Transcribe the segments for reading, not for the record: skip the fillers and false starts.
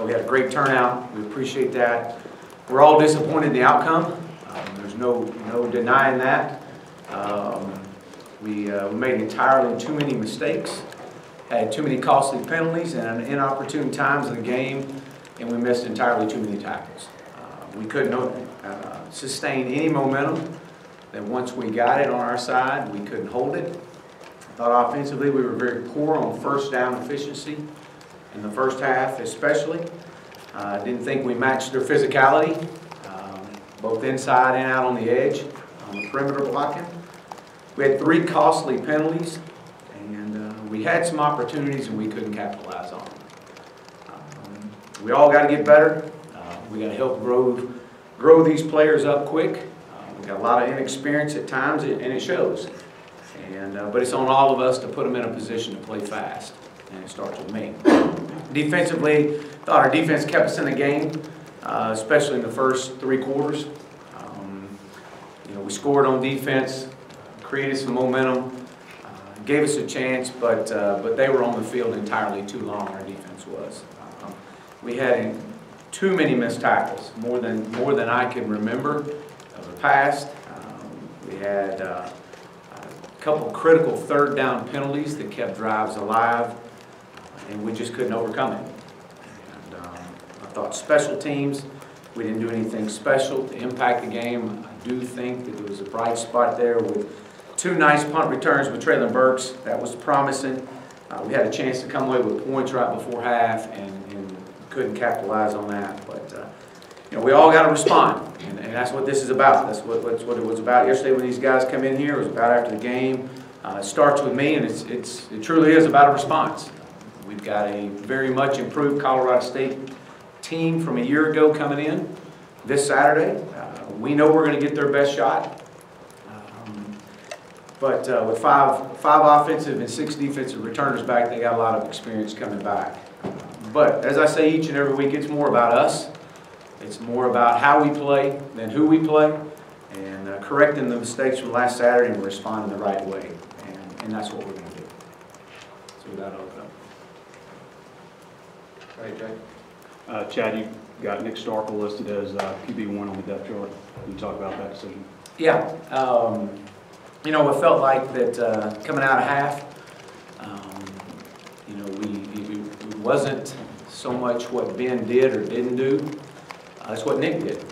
We had a great turnout. We appreciate that. We're all disappointed in the outcome. There's no denying that. We made entirely too many mistakes, had too many costly penalties and inopportune times in the game, and we missed entirely too many tackles. We couldn't sustain any momentum. Then once we got it on our side, we couldn't hold it. I thought offensively we were very poor on first down efficiency in the first half especially. I didn't think we matched their physicality, both inside and out on the edge, on the perimeter blocking. We had 3 costly penalties, and we had some opportunities and we couldn't capitalize on them. We all got to get better. We got to help grow these players up quick. We got a lot of inexperience at times, and it shows. But it's on all of us to put them in a position to play fast, and it starts with me. Defensively, thought our defense kept us in the game, especially in the first 3 quarters. We scored on defense, created some momentum, gave us a chance, but they were on the field entirely too long. Our defense was. We had too many missed tackles, more than I can remember of the past. We had a couple critical third down penalties that kept drives alive, and we just couldn't overcome it. And I thought special teams, we didn't do anything special to impact the game. I do think that there was a bright spot there with 2 nice punt returns with Traylon Burks. That was promising. We had a chance to come away with points right before half, and couldn't capitalize on that. But we all got to respond, and that's what this is about. That's what it was about yesterday when these guys come in here. It was about after the game. It starts with me, and it truly is about a response. We've got a very much improved Colorado State team from a year ago coming in this Saturday. We know we're going to get their best shot. But with five offensive and 6 defensive returners back, they got a lot of experience coming back. But as I say each and every week, it's more about us. It's more about how we play than who we play, and correcting the mistakes from last Saturday and responding the right way. And that's what we're going to do. So with that, I'll open up. All right, Jay. Chad, you got Nick Starkle listed as QB1 on the depth chart. Can you talk about that decision? Yeah. It felt like that coming out of half, it wasn't so much what Ben did or didn't do. It's what Nick did.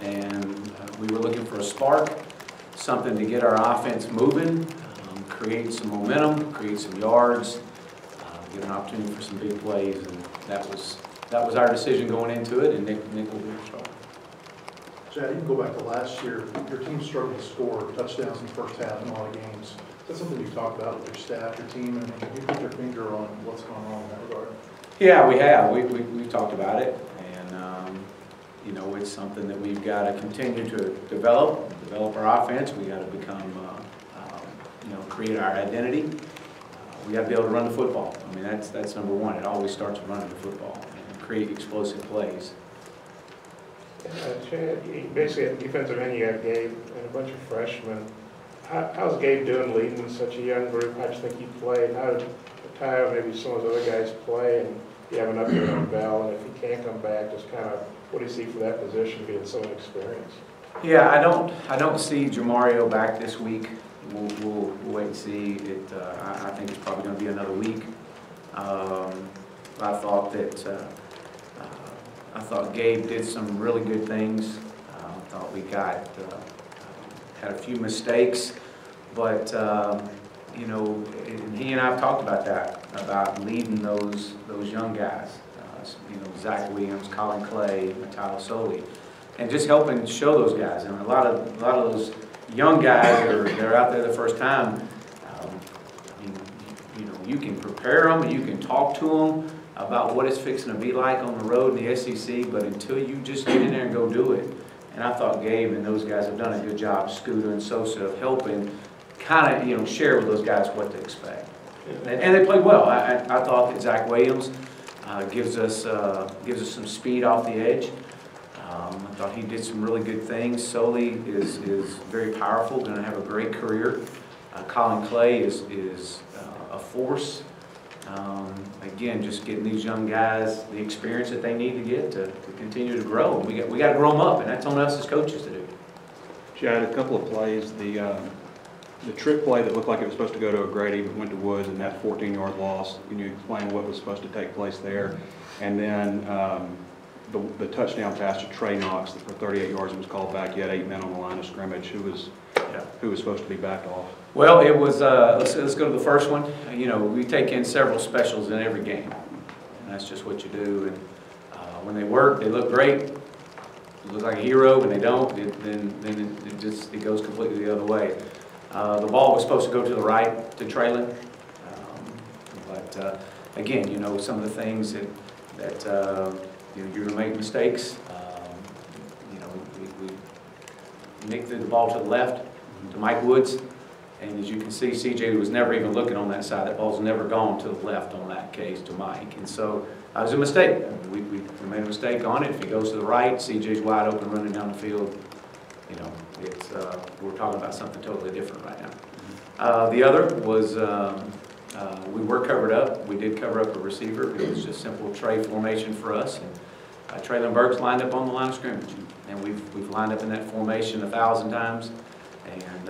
And we were looking for a spark, something to get our offense moving, create some momentum, create some yards, give an opportunity for some big plays. And that was our decision going into it, and Nick will be in trouble. Chad, you can go back to last year. Your team struggled to score touchdowns in the first half in a lot of games. Is that something you've talked about with your staff, your team, and have you put your finger on what's going on in that regard? Yeah, we have. We've talked about it, and it's something that we've got to continue to develop our offense. We got to become, create our identity. We got to be able to run the football. I mean, that's number one. It always starts with running the football and create explosive plays. Chad, basically at defensive end you have Gabe and a bunch of freshmen. How's Gabe doing leading such a young group? How do you think he played? How did Tyler, maybe some of those other guys play? And you have an update on Bell, and if he can't come back, just kind of what do you see for that position being so inexperienced? Yeah, I don't see Jamario back this week. We'll wait and see. I think it's probably going to be another week. I thought Gabe did some really good things. I thought we had a few mistakes, but and he and I have talked about that, about leading those young guys. Zach Williams, Colin Clay, Matalo Soli, and just helping show those guys. And a lot of those young guys that are out there the first time. You can prepare them and you can talk to them about what it's fixing to be like on the road in the SEC, but until you just get in there and go do it. And I thought Gabe and those guys have done a good job, Scooter and Sosa, of helping kind of share with those guys what to expect. And they played well. I thought that Zach Williams gives us some speed off the edge. I thought he did some really good things. Soli is very powerful, going to have a great career. Colin Clay is a force. Again, just getting these young guys the experience that they need to get to continue to grow. We got to grow them up, and that's on us as coaches to do. Chad, a couple of plays, the trick play that looked like it was supposed to go to O'Grady but went to Woods, and that 14-yard loss, can you explain what was supposed to take place there? And then the touchdown pass to Trey Knox for 38 yards was called back. You had 8 men on the line of scrimmage. Who was supposed to be backed off? Well, it was, let's go to the first one. You know, we take in several specials in every game, and that's just what you do. And when they work, they look great. You look like a hero. When they don't, then it goes completely the other way. The ball was supposed to go to the right to Traylon, but again, you know, some of the things that you know, you're going to make mistakes. You know, we nicked the ball to the left to Mike Woods. And as you can see, CJ was never even looking on that side. That ball's never gone to the left on that case to Mike. And so that was a mistake. We made a mistake on it. If he goes to the right, CJ's wide open running down the field. You know, it's we're talking about something totally different right now. The other was we were covered up. We did cover up a receiver. It was just simple tray formation for us. And Traylon Burks lined up on the line of scrimmage. And we've lined up in that formation 1,000 times. And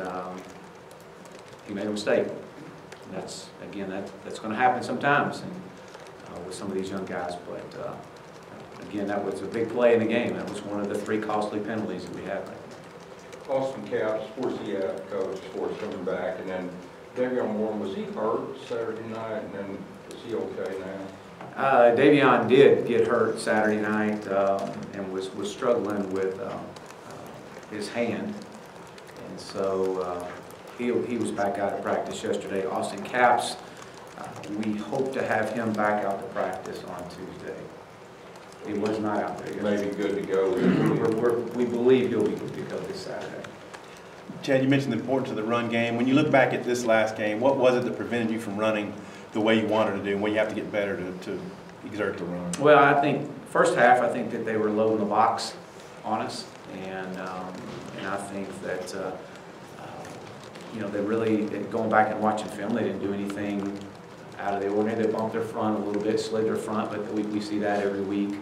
he made a mistake. And that's, again, that's going to happen sometimes and, with some of these young guys. But again, that was a big play in the game. That was one of the 3 costly penalties that we had. Austin Capps, where's he at, coach, as far as coming back? And then Davion Warren, was he hurt Saturday night? And then is he okay now? Davion did get hurt Saturday night and was struggling with his hand. And so he was back out of practice yesterday. Austin Capps, we hope to have him back out to practice on Tuesday. He was not out there yesterday. Maybe good to go. We believe he'll be good to go this Saturday. Chad, you mentioned the importance of the run game. When you look back at this last game, what was it that prevented you from running the way you wanted to do, and when you have to get better to exert the run? Well, I think first half, I think that they were loading the box on us, and I think that you know, they really, going back and watching film, they didn't do anything out of the ordinary. They bumped their front a little bit, slid their front, but we see that every week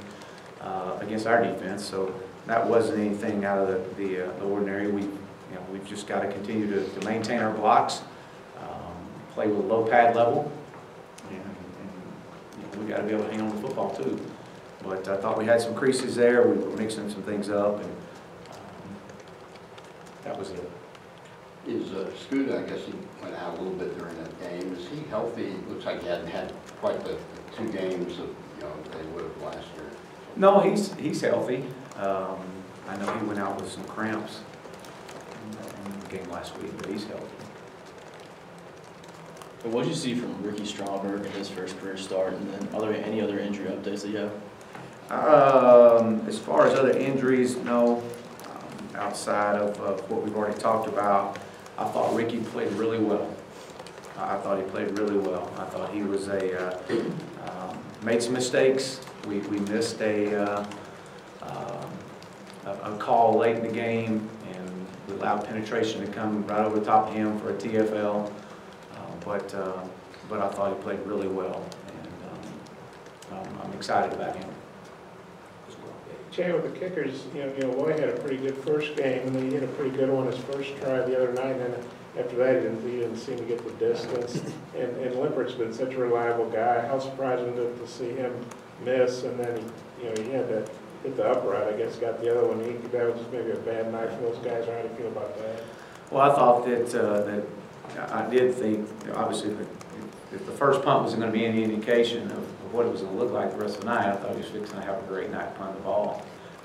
against our defense. So that wasn't anything out of the ordinary. We've just got to continue to maintain our blocks, play with a low pad level, and you know, we got to be able to hang on to the football too. But I thought we had some creases there. We were mixing some things up, and that was it. Is Scuda, I guess he went out a little bit during that game. Is he healthy? Looks like he hadn't had quite the 2 games of, you know, they would have last year. No, he's healthy. I know he went out with some cramps in the game last week, but he's healthy. But what did you see from Ricky Stromberg in his first career start, and then are there any other injury updates that you have? As far as other injuries, no. Outside of what we've already talked about, I thought Ricky played really well. I thought he played really well. I thought he was made some mistakes. We missed a call late in the game, and we allowed penetration to come right over the top of him for a TFL. But I thought he played really well, and I'm excited about him. Jay, with the kickers, you know, Loy had a pretty good first game, and then he hit a pretty good one his first try the other night, and then after that he didn't seem to get the distance. And Limpert's been such a reliable guy. How surprising to see him miss, and then he had to hit the upright. I guess got the other one. That was maybe a bad night for those guys. How do you feel about that? Well, I thought that I did think, obviously, if the first punt wasn't going to be any indication of what it was going to look like the rest of the night, I thought he was fixing to have a great night punting the ball.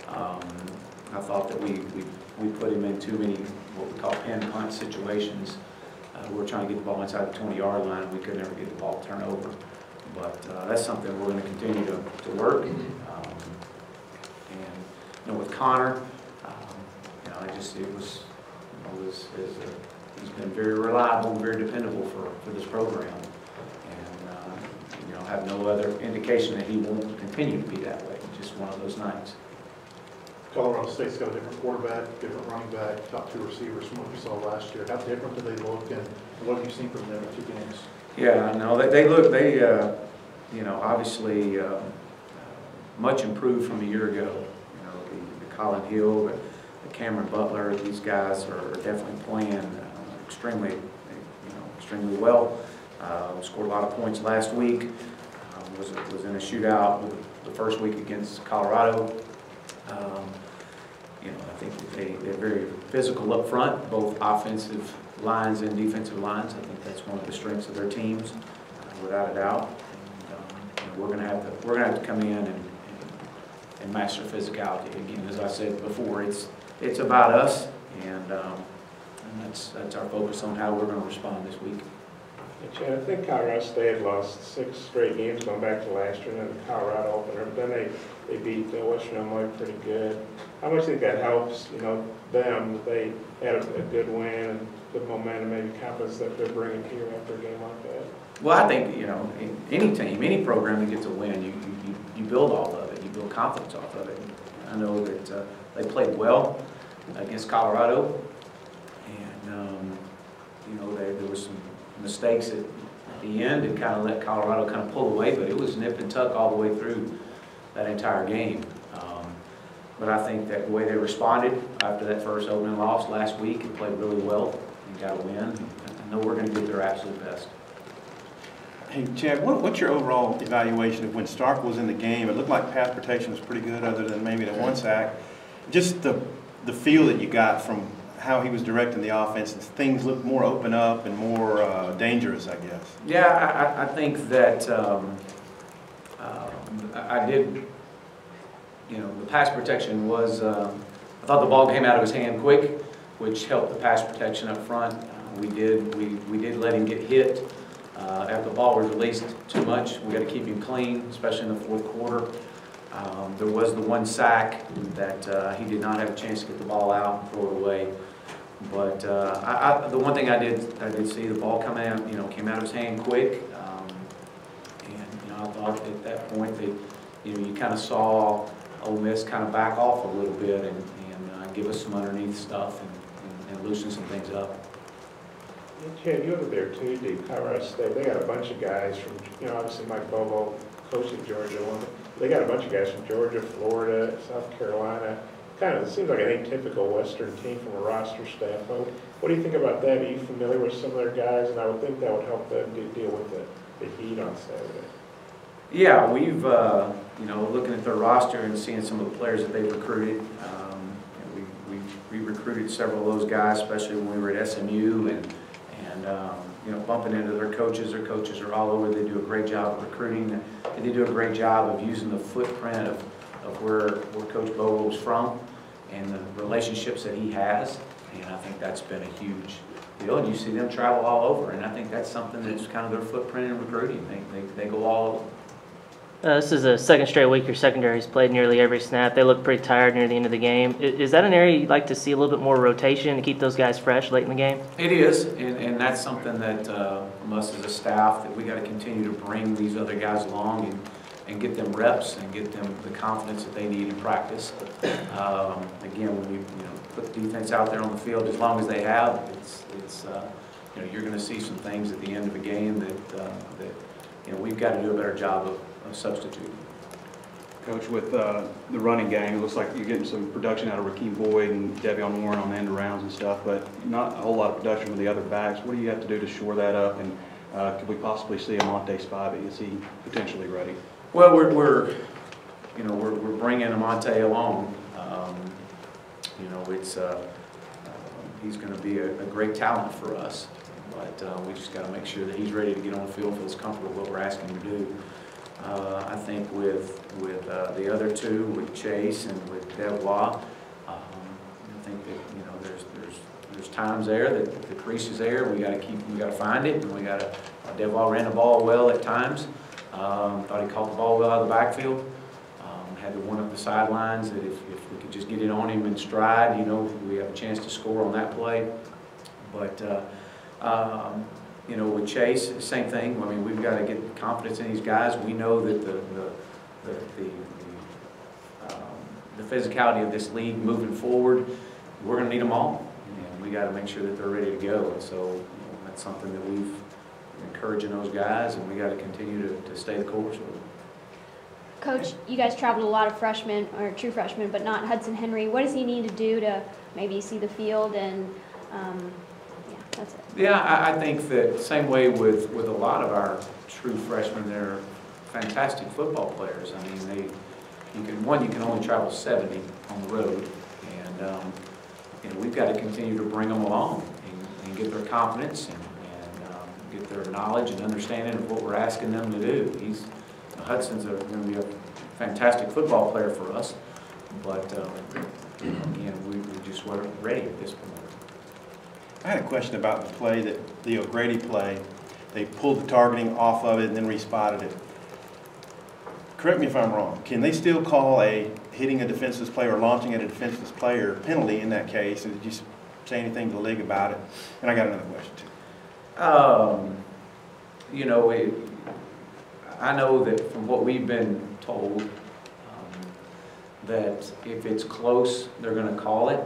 I thought that we put him in too many what we call pin punt situations. We were trying to get the ball inside the 20-yard line, and we could never get the ball turned over. But that's something we're going to continue to work. And you know, with Connor, you know, he's been very reliable and very dependable for this program. You know, have no other indication that he won't continue to be that way. Just one of those nights. Colorado State's got a different quarterback, different running back, top 2 receivers from what we saw last year. How different do they look, and what have you seen from them in 2 games? Yeah, no, you know, obviously much improved from a year ago. You know, the Colin Hill, the Cameron Butler, these guys are definitely playing extremely well. Scored a lot of points last week. Was in a shootout the first week against Colorado. You know, I think they're very physical up front, both offensive lines and defensive lines. I think that's one of the strengths of their teams, without a doubt. And, you know, we're gonna have to come in and match their physicality. Again, as I said before, it's about us, and that's our focus on how we're going to respond this week. Chad, I think Colorado State had lost 6 straight games going back to last year, and then the Colorado opener. But then they beat Western Illinois pretty good. How much do you think that helps, you know, them, that they had a good win and good momentum, maybe confidence that they're bringing here after a game like that? Well, I think, you know, any team, any program that gets a win, you build off of it. You build confidence off of it. I know that they played well against Colorado, and you know, there was some mistakes at the end and kind of let Colorado kind of pull away, but it was nip and tuck all the way through that entire game. But I think that the way they responded after that first opening loss last week and played really well and got a win, I know we're going to give their absolute best. Hey, Chad, what's your overall evaluation of when Stark was in the game? It looked like pass protection was pretty good other than maybe the one sack. Just the feel that you got from how he was directing the offense, things looked more open up and more dangerous, I guess. Yeah, I think that I did, you know, the pass protection was, I thought the ball came out of his hand quick, which helped the pass protection up front. We did let him get hit. After the ball was released too much, we got to keep him clean, especially in the fourth quarter. There was the one sack that he did not have a chance to get the ball out and throw it away. But the one thing I did see, the ball came out of his hand quick, and you know, I thought at that point that, you know, you kind of saw Ole Miss kind of back off a little bit and give us some underneath stuff and loosen some things up. Chad, you over there too, dude, Colorado State, they got a bunch of guys from, you know, obviously Mike Bobo, coach at Georgia. They got a bunch of guys from Georgia, Florida, South Carolina. Kind of, it seems like an atypical Western team from a roster standpoint. What do you think about that? Are you familiar with some of their guys? And I would think that would help them deal with the heat on Saturday. Yeah, we've, you know, looking at their roster and seeing some of the players that they've recruited. We recruited several of those guys, especially when we were at SMU, and you know, bumping into their coaches. Their coaches are all over. They do a great job of recruiting, and they do a great job of using the footprint of where Coach Bobo's from and the relationships that he has. And I think that's been a huge deal. And you see them travel all over, and I think that's something that's kind of their footprint in recruiting. They go all over. This is the second straight week your secondary's played nearly every snap. They look pretty tired near the end of the game. Is that an area you'd like to see a little bit more rotation to keep those guys fresh late in the game? It is, and that's something that from us as a staff, that we got to continue to bring these other guys along and get them reps and get them the confidence that they need in practice. Again, when you put defense out there on the field, as long as they have, it's you know, you're going to see some things at the end of a game that you know, we've got to do a better job of substituting. Coach, with the running game, it looks like you're getting some production out of Rakeem Boyd and Devion Warren on end arounds and stuff, but not a whole lot of production with the other backs. What do you have to do to shore that up, and could we possibly see a Monte Spivey? Is he potentially ready? Well, we're bringing Amonte along. You know, it's he's going to be a great talent for us, but we just got to make sure that he's ready to get on the field, feels comfortable with what we're asking him to do. I think with the other two, with Chase and with Devois, I think that, you know, there's times there that the crease is there. We got to find it, and we got to. Devois ran the ball well at times. Thought he caught the ball well out of the backfield. Had the one up the sidelines that if we could just get it on him in stride, you know, we have a chance to score on that play. But you know, with Chase, same thing. I mean, we've got to get confidence in these guys. We know that the physicality of this league moving forward, we're going to need them all, and we got to make sure that they're ready to go. And so, you know, that's something that encouraging those guys, and we got to continue to stay the course with them. Coach, you guys traveled a lot of freshmen, or true freshmen, but not Hudson Henry. What does he need to do to maybe see the field and, yeah, that's it. Yeah, I think that same way with a lot of our true freshmen, they're fantastic football players. I mean, you can only travel 70 on the road, and you know, we've got to continue to bring them along and get their confidence and get their knowledge and understanding of what we're asking them to do. Hudson's going to be a fantastic football player for us, but again, we just weren't ready at this point. I had a question about the play, that the O'Grady play. They pulled the targeting off of it and then respotted it. Correct me if I'm wrong. Can they still call a hitting a defenseless player or launching at a defenseless player penalty in that case? And did you say anything to the league about it? And I got another question too. You know, I know that from what we've been told, that if it's close, they're going to call it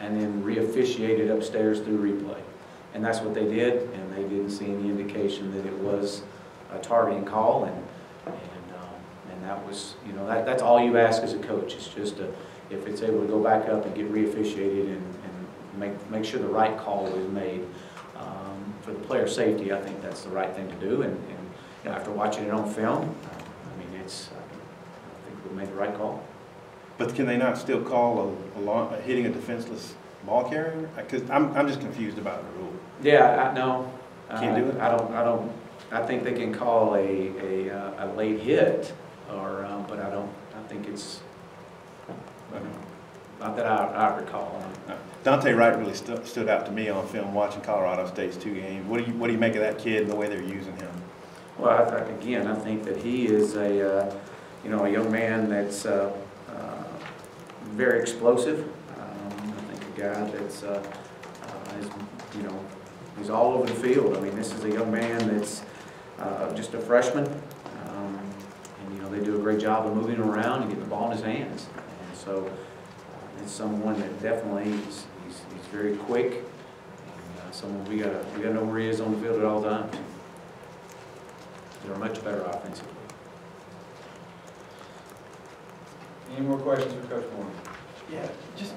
and then re-officiate it upstairs through replay. And that's what they did, and they didn't see any indication that it was a targeting call, and that was, you know, that's all you ask as a coach. It's just if it's able to go back up and get re-officiated and make sure the right call is made. For the player safety, I think that's the right thing to do, and you know, after watching it on film, I mean, I think we made the right call. But can they not still call a hitting a defenseless ball carrier? Because I'm just confused about the rule. Yeah, no. Can't do it? I don't. I think they can call a late hit, or but I think it's. Not that I recall. Dante Wright really stood out to me on film watching Colorado State's 2 games. What do you make of that kid and the way they're using him? Well, I think that he is a young man that's very explosive. I think a guy that's he's all over the field. I mean, this is a young man that's just a freshman, and you know, they do a great job of moving him around and getting the ball in his hands. And so it's someone that definitely he's very quick, and someone we gotta know where he is on the field at all times. They're much better offensively. Any more questions for Coach Moore? Yeah,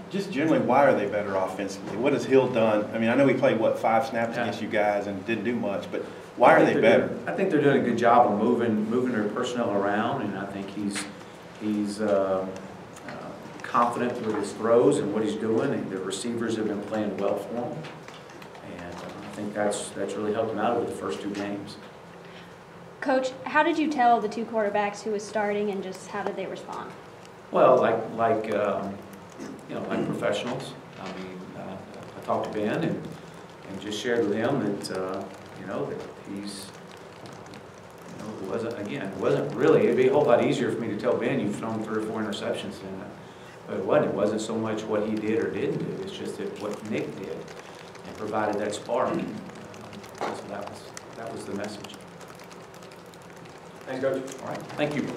just generally, why are they better offensively? What has Hill done? I mean, I know he played, what, 5 snaps against you guys and didn't do much, but why are they better? I think they're doing a good job of moving their personnel around, and I think he's confident with his throws and what he's doing, and the receivers have been playing well for him, and I think that's really helped him out over the first 2 games. Coach, how did you tell the 2 quarterbacks who was starting, and just how did they respond? Well, like professionals. I mean, I talked to Ben and just shared with him that that he's it wasn't really. It'd be a whole lot easier for me to tell Ben you've thrown 3 or 4 interceptions, but it wasn't. It wasn't so much what he did or didn't do. It's just that what Nick did and provided that spark. So that was the message. Thanks, Coach. All right. Thank you.